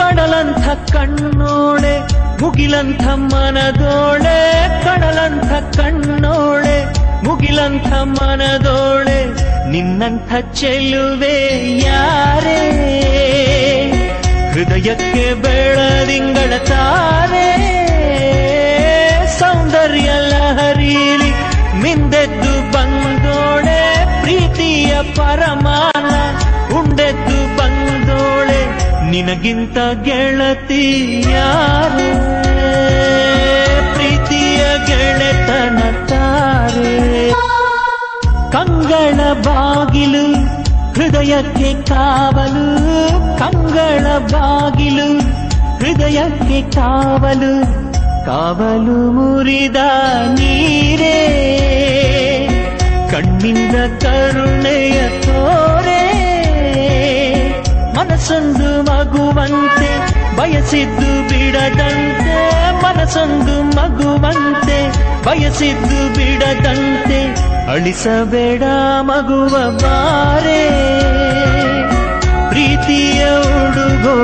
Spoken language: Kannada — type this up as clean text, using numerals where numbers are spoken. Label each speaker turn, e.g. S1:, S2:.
S1: ಕಡಲಂಥ ಕಣ್ಣೋಳೆ ಮುಗಿಲಂಥ ಮನದೋಳೆ ಕಡಲಂಥ ಕಣ್ಣೋಳೆ ಮುಗಿಲಂಥ ಮನದೋಳೆ ನಿನ್ನಂಥ ಚೆಲುವೆ ಯಾರೇ ಹೃದಯಕ್ಕೆ ಬೆಳದಿಂಗಳ ತಾರೆ ಸೌಂದರ್ಯ ಲಹರೀಲಿ ಮಿಂದೆದ್ದು ಬಂದೋಳೆ ಪ್ರೀತಿಯ ಪರಮಾನ ಉಂಡೆದ್ದು ಬಂದೋಳೆ ನಿನಗಿಂತ ಗೆಳತಿ ಯಾರೇ ಪ್ರೀತಿಯ ಗೆಳೆತನ ತಾರೆ ಕಂಗಳ ಬಾಗಿಲು ಹೃದಯಕ್ಕೆ ಕಾವಲು ಕಂಗಳ ಬಾಗಿಲು ಹೃದಯಕ್ಕೆ ಕಾವಲು ಕಾವಲು ಮುರಿದ ನೀರೇ ಕಣ್ಣಿಂದ ಕರುಣೆಯ ತೋರೆ ಮನಸ್ಸೊಂದು ಮಗುವಂತೆ ಬಯಸಿದ್ದು ಬಿಡದಂತೆ ಮನಸ್ಸೊಂದು ಮಗುವಂತೆ ಬಯಸಿದ್ದು ಬಿಡದಂತೆ ಅಳಿಸಬೇಡ ಮಗುವ ಬಾರೆ ಪ್ರೀತಿಯ ಉಡುಗೋ